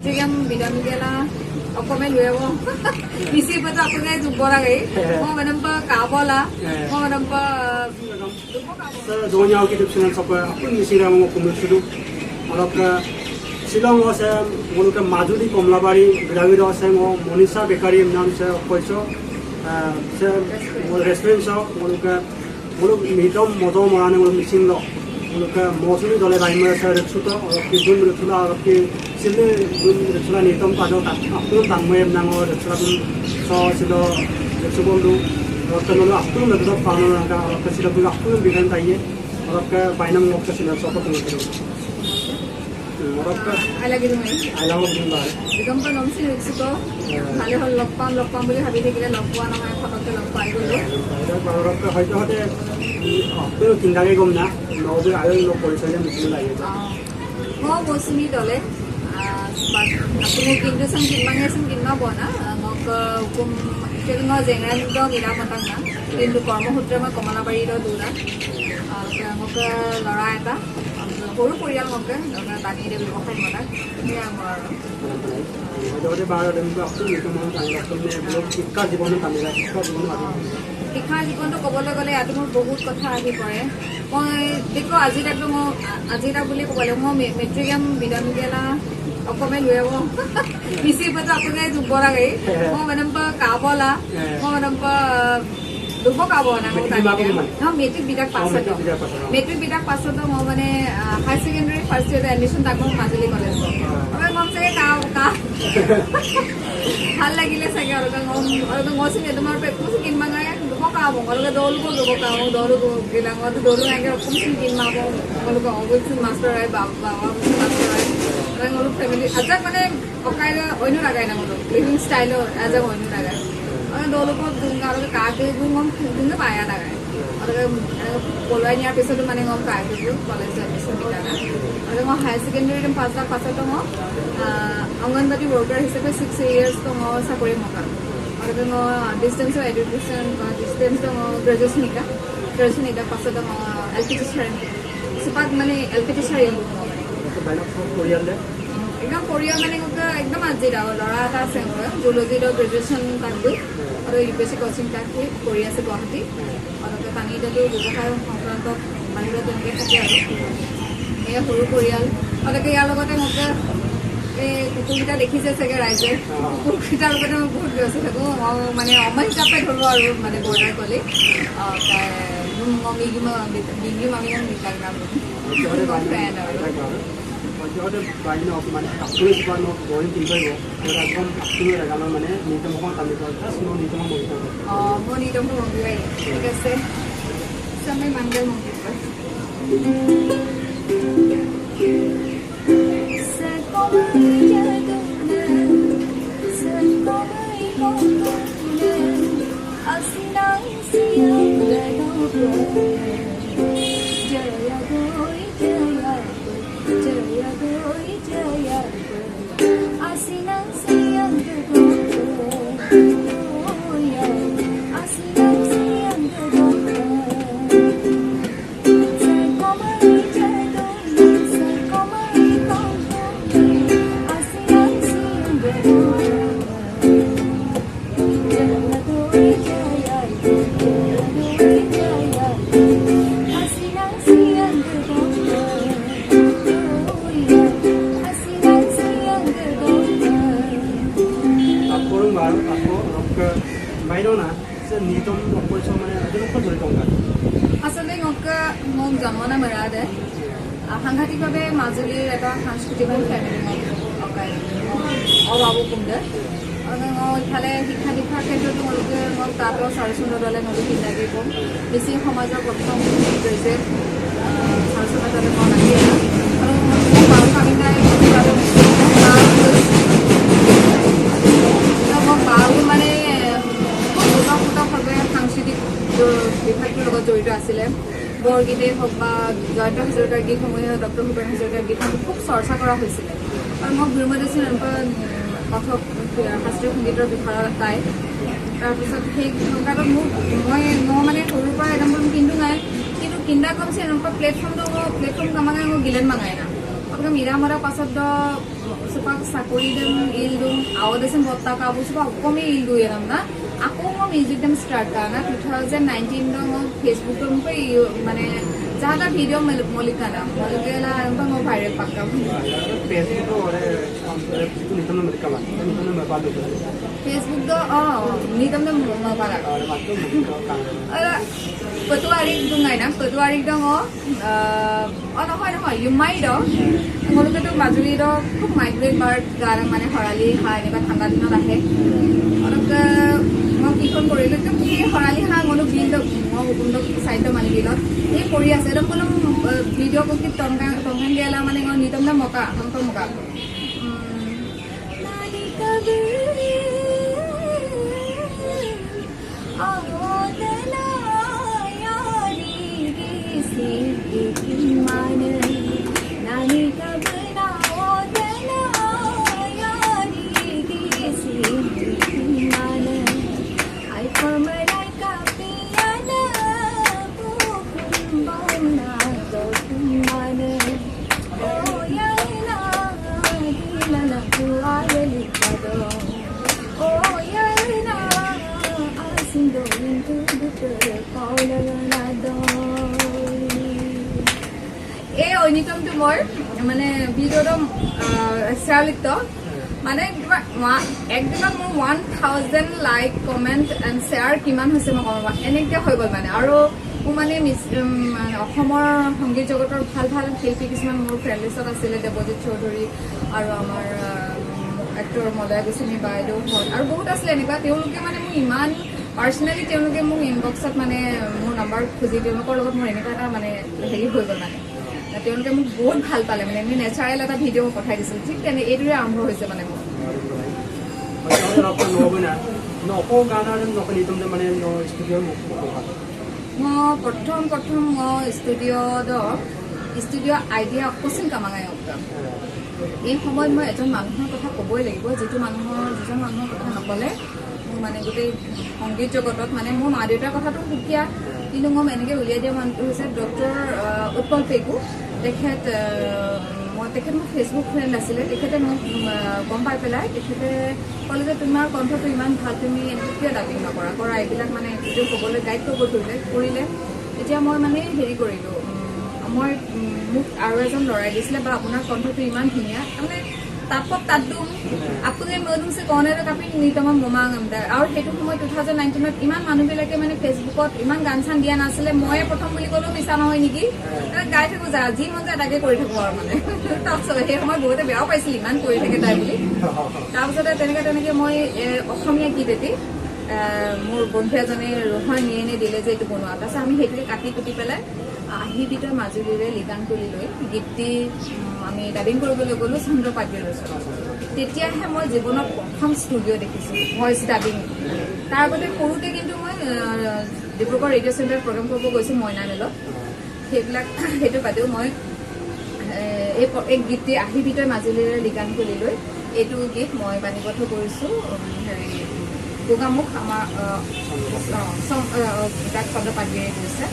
metrikam bidamigala komen luewo isi pada aku ngai jubora gai mo manampa kabola mo manampa donya ki dipsinan sapa aku nisira mo kumsudu alaka Shillong was a Moluka Majuli Komlabari, Gravido Sam, Monisa Bekari, Nansa, Poiso, restaurant shop, Moluka Mitom, Moto Moran, missing law, Moluka mostly the Lima Retsuta or Kizun Rutula or Silly Rutula Nitom Pado, Apple Tangway, Nango, Retsulan, Saw Silo, Retsubolu, Rotanolo, Apple, the Pano, or Casino, Apple, began Taye, or Binam of Casino, Sopo. I like it. I love it. The company of Mexico, Hale Lopan, Lopan, will have taken a lot one of my hotel of 5. Kindarigomna, no, I don't know for More was me dole, but into some mangas in Nabona, Moka, Zengan, Iramatanga, into Kormo Hutrama, Komala Barito, Dura, Moka, Lorata. Puru Korea moga, orang tadi dia berbuat mana? Dia amar. Jadi baru dia buat tu, itu mana tanya, tu dia belum ikut di mana kamera, ikut di mana ada. Ikut di mana tu kebala kali, ada pun बहुत कथा आही पड़े. मैं देखो आज तक बोले कबले मैं मेट्रिकम बिदामी गेला, आपको मैं लुए वो, इसी पता आपको क्या जुबोरा गई, मैं मनम्पा काबला, मैं मनम्पा दुबो काबोना हम मेट्रिक बिदाक पास होता मेट्रिक बिदाक पास होता मैं मने high secondary first year admission तक मैं माजुली कॉलेज में अबे मम से का हाल लगी ले सके और तो मौसम ये तुम्हारे पे कुछ किन मंगाया दुबो काबो और तो दुबो काबो को गिलांग और तो आगे कुछ किन माबो और को ऑब्वियसली मास्टर है बाबा मास्टर है और फैमिली अच्छा मने ओकाइला ओइनु लगाय ना मोलो लिविंग स्टाइल एज अ ओइनु लगाय दोनों को दूंगा काटे दूंगा दूंगा पाया लगा है और बोलवा नहीं आप इसे तो मैंने हम काटे दूँ कॉलेज एडमिशन किया ना और मैं हाई सेकेंडरी में पास तो मैं अंगनवाड़ी वर्कर हिसाब से 6 years तो मैं साकोरी मौका और मैं डिस्टेंस एजुकेशन डिस्टेंस तो मैं ग्रेजुएशन इका पास तो मैं LP टीचर सिपात मैंने LP टीचर एकदम कोरिया मैंने एकदम आज जी रहा लड़ा था सेंटर जूलॉजी रो ग्रेजुएशन तक भी और यूपीएससी कोचिंग तक भी कोरिया से गुवाहाटी और तो पानी तो व्यवसाय संक्रांत बाहर तुमके থাকে আৰু এই সৰু পৰিয়াল আৰু ইয়াৰ লগতে মোক এই কুকুৰটা দেখিছে চাগে ৰাইজে কুকুৰটাৰ লগতে মই বহুত ব্যস্ত থাকো মানে অমা হিচাপে ধৰো আৰু মানে বৰ্ডাৰ কলি মমি মামি নাম বিকাল নাম ফ্ৰেণ্ড আৰু Jadi banyak orang mana aku ni bukan orang tinggal yo, orang pun aku ni agak lama mana ni temu orang kami kalau semua ni temu orang. Oh, mau ni temu orang juga. Kita se, sampai manggil mungkin. সাংঘাতিকভাৱে মাজুলীৰ এটা সাংস্কৃতিক family অভাৱো Kunde আৰু ইফালে শিক্ষা দীক্ষাৰ ক্ষেত্ৰতো মই তাতো সৰস্বতী দলে নদী শিকাই কম বেছি সমাজৰ প্ৰথম গৈছে সৰস্বতী দলে মই লাগি আৰু বাৰ কামিনাই বাও মানে ওতঃপ্ৰোতভাৱে সাংস্কৃতিক বিভাগটোৰ লগত জড়িত আছিলে বৰগীতে হওক বা জয়ন্ত হাজৰিকাৰ গীতসমূহে ডক্টৰ ভূপেন হাজৰিকাৰ গীতসমূহ খুব চৰ্চা কৰা হৈছিলে আৰু মই গুৰুমাদেশী কথক শাস্ত্ৰীয় সংগীতৰ বিষয়ত তাই তাৰপিছত সেই সংকালত মই মানে সৰুৰ পৰা একদম কিন্তু নাই কিন্তু কিন্দা কমছে এনেকুৱা প্লেটফৰ্ম কামাঙাই মই গিলেন মাঙাই না আপোনাক মিৰা মৰাৰ পাছত sepak sakuri dem ildu awal desen botta kabu sepak komi ildu ya namna aku mau music dem start karena 2019 dong Facebook dong pe mane jada video molikana molikela emang mau viral pakka Facebook तो और itu nitam na mereka lah nitam na mereka tu Facebook do nitam na mabala और मात्र mereka kan Petuari itu nggak na petuari dong no you might do ngolu ketu majuli do খুব migrate bird garang mane harali ha ini kan thanda dinot ahe orang ke mau kikon korilu itu ki harali ha ngolu bindo mau untuk side mane bilot ini kori ase dong kolom video ko ki tongkang gela mane ngol nitam na moka hangto moka nani kaburi Nani kabna odana yari gisi mana ai permalai kapiana bukumbana dokumana oh yana dilana kuayeli kado oh yana asindo into the paula do এই ঐনিতমটো মোৰ মানে ভিডিঅ'টো share লিখত মানে একদিনত মোৰ 1000 like comment and share কিমান হৈছে মই ক'ব এনেকৈ হৈ গ'ল মানে আৰু মোৰ মানে অসমৰ সংগীত জগতৰ ভাল ভাল শিল্পী কিছুমান মোৰ ফ্ৰেণ্ড লিষ্টত আছিলে দেৱজিৎ চৌধুৰী আৰু আমাৰ এক্টৰ মলয়া গোস্বামী বাইদেউ আৰু বহুত আছিলে এনেকুৱা তেওঁলোকে মানে মোক ইমান পাৰ্চনেলি তেওঁলোকে মোক ইনবক্সত মানে মোৰ নম্বৰ খুজি তেওঁলোকৰ লগত মোৰ এনেকুৱা এটা মানে হেৰি হৈ গ'ল মানে তেওঁলোকে মোক বহুত ভাল পালে মানে এনে নেচাৰেল এটা ভিডিঅ' মোক পঠাই দিছিল ঠিক তেনে এইটোৰে আৰম্ভ হৈছে মানে মোৰ মই প্ৰথম মই ষ্টুডিঅ' আইডিয়া অকচিন কামাঙাই এই সময়ত মই এজন মানুহৰ কথা ক'বই লাগিব যিজন মানুহৰ কথা নক'লে মোৰ মানে গোটেই সংগীত জগতত মানে মোৰ মা দেউতাৰ কথাটো সুকীয়া কিন্তু মই এনেকৈ উলিয়াই দিয়া মানুহটো হৈছে ডক্টৰ উৎপল পেগু তেখেত মোৰ ফেচবুক ফ্ৰেণ্ড আছিলে তেখেতে মোক গম পাই পেলাই তেখেতে ক'লে যে তোমাৰ কণ্ঠটো ইমান ভাল তুমি এনেকৈ কিয় ডাবিং নকৰা এইবিলাক মানে ভিডিঅ' ক'বলৈ গাইড কৰিব কৰিলে তেতিয়া মই মানে হেৰি কৰিলোঁ মই মোক আৰু এজন ল'ৰাই দিছিলে বা আপোনাৰ কণ্ঠটো ইমান ধুনীয়া তাৰমানে তাত দিম আপুনি মনুছে কৰ্ণেৰে কাপি নিতম মোমাং আমদাৰ আৰু সেইটো সময় 2019ত ইমান মানুহবিলাকে মানে ফেচবুকত ইমান গান চান দিয়া নাছিলে ময়ে প্ৰথম বুলি ক'লেও মিছা নহয় নেকি গাই থাকো যি মন যায় তাকে কৰি থাকো আৰু মানে তাৰপিছত সেই সময়ত বহুতে বেয়াও পাইছিল ইমান কৰি থাকে তাই বুলি তাৰপিছতে তেনেকৈ মই অসমীয়া গীত এটি মোৰ বন্ধু এজনে ৰোহন নিয়ে দিলে যে এইটো বনোৱা তাৰপিছত আমি সেইটোকে কাটি কুটি পেলাই আহিবিতৰ মাজুলীৰে লিগানতলি লৈ গীতটি আমি ডাবিং কৰিবলৈ গ'লোঁ চন্দ্ৰপাদ্ৰীৰ ওচৰত তেতিয়াহে মই জীৱনত প্ৰথম ষ্টুডিঅ' দেখিছোঁ ভইচ ডাবিং তাৰ আগতে সৰুতে কিন্তু মই ডিব্ৰুগড় ৰেডিঅ' চেণ্টাৰত প্ৰগ্ৰেম কৰিব গৈছোঁ মইনা মেলত সেইটো বাদেও মই এই গীতটি আহিবিতৰ মাজুলীৰে লিগানতলি লৈ এইটো গীত মই বাণীবদ্ধ কৰিছোঁ হেৰি গোগামুখ আমাৰ তাক চন্দ্ৰপাদ্ৰীয়ে কৈছে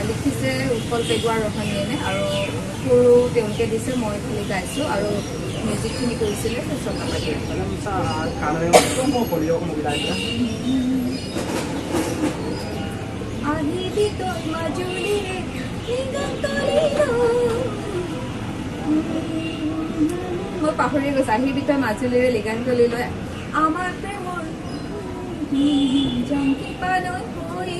লিখিছে উৎপল পেগু আৰু ৰহনীয়েনে আৰু সুৰো তেওঁলোকে দিছে মই খালি গাইছোঁ আৰু মিউজিকখিনি কৰিছিলে চন্দ্ৰপাদ্ৰীয়ে মই পাহৰি গৈছোঁ আহিবিতৰ মাজুলীৰে লিগানতলিলৈ আমাৰ প্ৰেমৰ জংকি পালৈ হৈ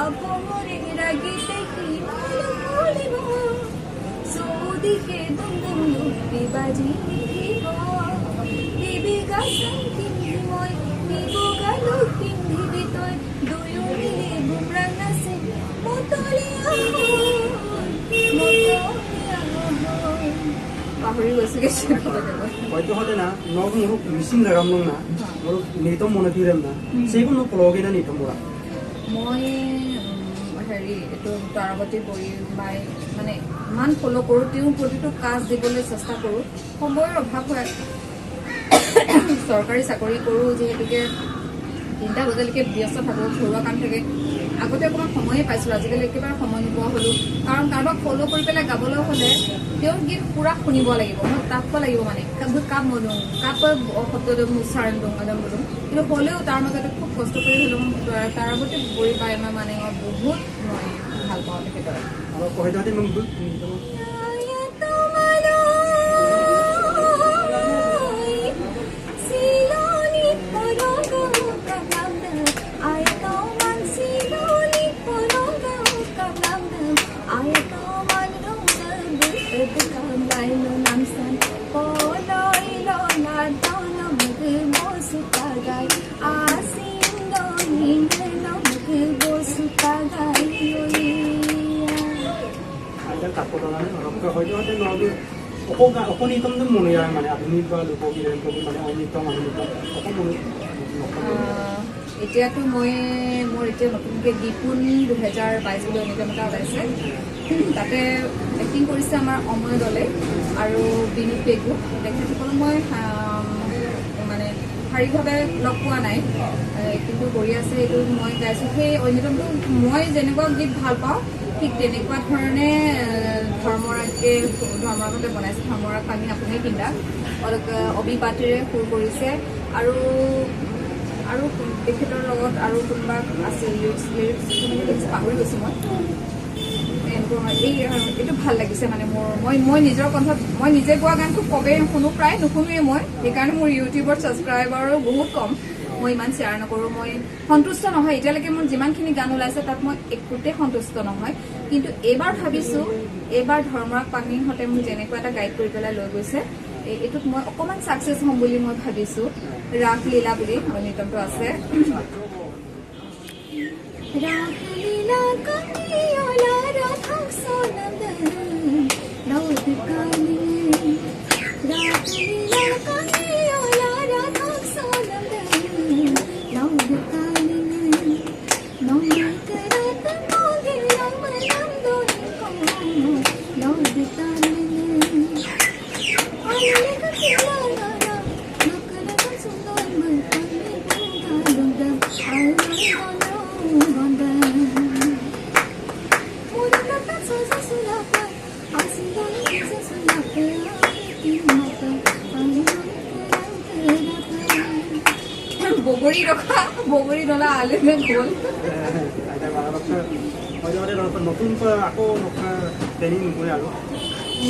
আপমরে রাগিতে কি বলিব সৌদিকে দুম দুটি বাজি দিব দিবিগা শান্তি মই দিবগা লোক পিন্ধিবি তই দুয়ো মিলি বুমৰাং নাচে মতলীয়া পাহৰি গৈছোগে হয়তো হলে না নগ মোরক মিসিং লাগাম না মোরক নিতম মনে দিলাম না সেইগুলো প্লগে না নিতম বড়া মই হেৰি এইটো তাৰাৱতী বৰিমাই মানে ইমান ফ'ল' কৰোঁ তেওঁ প্ৰতিটো কাজ দিবলৈ চেষ্টা কৰোঁ সময়ৰ অভাৱ হয় চৰকাৰী চাকৰি কৰোঁ যিহেতুকে 3টা বজালৈকে ব্যস্ত থাকোঁ, ঘৰুৱা কাম থাকে। আগতে অকণমান সময়ে পাইছিলোঁ, আজিকালি একেবাৰে সময় নোপোৱা হ'লোঁ। কাৰণ কাৰোবাক ফ'ল' কৰি পেলাই গাবলৈ হ'লে তেওঁৰ গীত পুৰা শুনিব লাগিব, মই তাপ লাগিব মানে কাপ মদুং কাপ শব্দদম উচ্চাৰণ দং আদম বদুং। কিন্তু হ'লেও তাৰ মাজতে খুব কষ্ট কৰি হ'লেও তাৰ আগতে বৰি পাই মানে মই বহুত মই ভাল পাওঁ তেখেতৰ। আৰু কহিদাতে মোক হয়তো নহ'লে অপনীতমটো মনে যায় মানে আধুনিক বা লোকগীত মানে অনিতম আধুনিক এতিয়াতো মোৰ এতিয়া নতুনকৈ গীতপুন 2022 বুলি অনিতম এটা ওলাইছে। তাতে এক্টিং কৰিছে আমাৰ অময় দলে আৰু বিনোদ পেগু। তেখেতসকলক মই মানে শাৰীৰিকভাৱে লগ পোৱা নাই, কিন্তু কৰি আছে এইটো মই গাইছোঁ। সেই অন্যতমটো মই যেনেকুৱা গীত ভাল পাওঁ ঠিক তেনেকুৱা ধৰণে ধৰ্মৰাগে বনাইছে। ধৰ্মৰাগ পানী আপুনি পিন্ধা অলপ অবিবাতিৰে সুৰ কৰিছে আৰু তেখেতৰ লগত আৰু কোনোবা আছিল লিৰিক্স পাহৰি গৈছোঁ মই। এইটো ভাল লাগিছে মানে মই নিজৰ কণ্ঠত মই নিজে গোৱা গান খুব কমেই শুনো, প্ৰায় নুশুনোৱেই মই। সেইকাৰণে মোৰ ইউটিউবত ছাবস্ক্ৰাইবাৰো বহুত কম, মই ইমান শ্বেয়াৰ নকৰোঁ। মই সন্তুষ্ট নহয়, এতিয়ালৈকে মোৰ যিমানখিনি গান ওলাইছে তাত মই একোতে সন্তুষ্ট নহয়। কিন্তু এইবাৰ ভাবিছোঁ, এইবাৰ ধৰ্মৰাগ পানীহঁতে মোক যেনেকুৱা এটা গাইড কৰি পেলাই লৈ গৈছে, এইটোত মই অকণমান ছাকচেছ হ'ম বুলি মই ভাবিছোঁ। ৰাসলীলা বুলি অনিতমটো আছে। ৰাসলীলা কালিয়লা ৰাধক সনন্দন নৌদকানি ৰাসলীলা কালিয়লা ৰাধক সনন্দন নৌদকানি নৌকৰাত মোগিলা মনম দোনিকো নৌদকানি আলেক কিলালা নকৰত সুন্দৰ মতনি গালুদা বগৰী ডলা আলেমে গ'ল। নতুন আকৌ প্লেনিং নকৰে আৰু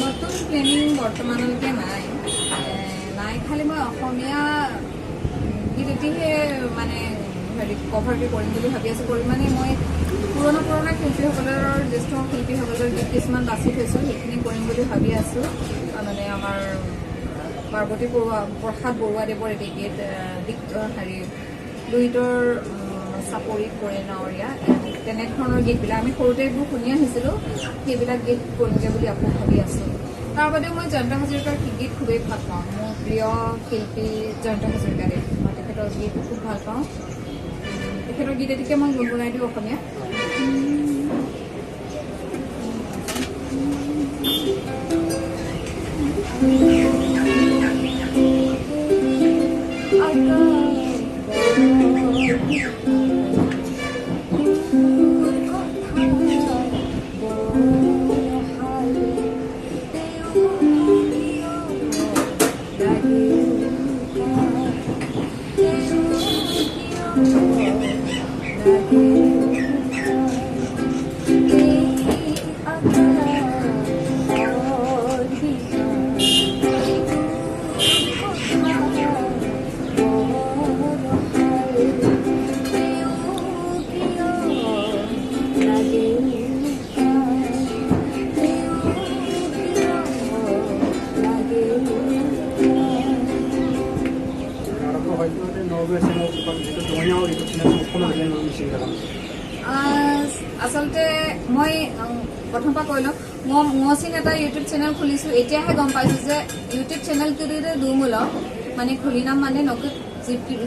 নতুন প্লেনিং বৰ্তমানলৈকে নাই। খালি মই অসমীয়া গীত এটিহে মানে কভাৰটো কৰিম বুলি ভাবি আছোঁ। মানে মই পুৰণা শিল্পীসকলৰ জ্যেষ্ঠ শিল্পীসকলৰ গীত কিছুমান বাছি থৈছোঁ, সেইখিনি কৰিম বুলি ভাবি আছোঁ। মানে আমাৰ পাৰ্বতী প্ৰসাদ বৰুৱাদেৱৰ এটি গীত লুইতৰ চাপৰি কৰে নাৱৰীয়া, তেনেধৰণৰ গীতবিলাক আমি সৰুতে এইবোৰ শুনি আহিছিলোঁ। সেইবিলাক গীত কৰিমগৈ বুলি আকৌ ভাবি আছোঁ। তাৰ বাদেও মই জয়ন্ত হাজৰিকাৰ গীত খুবেই ভাল পাওঁ। মোৰ প্ৰিয় শিল্পী জয়ন্ত হাজৰিকাদেৱ, মই তেখেতৰ গীত খুব ভাল পাওঁ। তেখেতৰ গীত এটিকে মই গুণগুণাই দিওঁ অসমীয়া। আচলতে মই প্ৰথম পৰা কৈ লওঁ, মই মচিন এটা ইউটিউব চেনেল খুলিছোঁ। এতিয়াহে গম পাইছোঁ যে ইউটিউব চেনেলটোতে দুমূলক মানে খুলি নাম মানে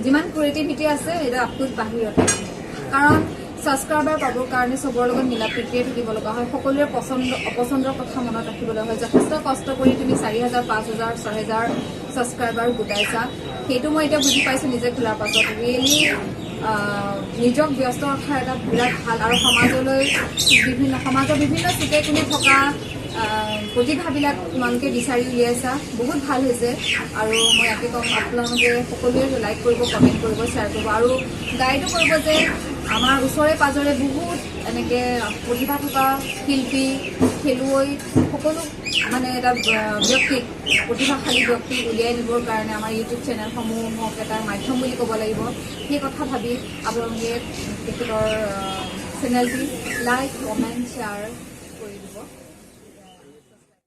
যিমান ক্ৰিয়েটিভিটি আছে এটা আপলোড বাহিৰতে। কাৰণ ছাবস্ক্ৰাইবাৰ পাবৰ কাৰণে চবৰ লগত মিলা প্ৰীতিয়ে থাকিব লগা হয়, সকলোৰে অপচন্দৰ কথা মনত ৰাখিবলৈ হয়। যথেষ্ট কষ্ট কৰি তুমি 4,000, 5,000, 6,000 ছাবস্ক্ৰাইবাৰ গোটাইছা, সেইটো মই এতিয়া বুজি পাইছোঁ নিজে খোলাৰ পাছত। ৰিয়েলি নিজক ব্যস্ত ৰখাৰ এটা বিৰাট ভাল আৰু সমাজলৈ সমাজৰ বিভিন্ন চুকে কোণে থকা প্ৰতিভাবিলাক তোমালোকে বিচাৰি উলিয়াইছা বহুত ভাল হৈছে আৰু মই ইয়াকে ক'ম আপোনালোকে সকলোৱে লাইক কৰিব কমেণ্ট কৰিব শ্বেয়াৰ কৰিব আৰু গাইডো কৰিব যে আমাৰ ওচৰে পাজৰে বহুত এনেকৈ প্ৰতিভা থকা শিল্পী খেলুৱৈ সকলো মানে এটা ব্যক্তিক প্ৰতিভাশালী ব্যক্তিক উলিয়াই নিবৰ কাৰণে আমাৰ ইউটিউব চেনেলসমূহক এটা মাধ্যম বুলি ক'ব লাগিব সেই কথা ভাবি আপোনালোকে তেখেতৰ চেনেলটি লাইক কমেণ্ট শ্বেয়াৰ কৰি দিব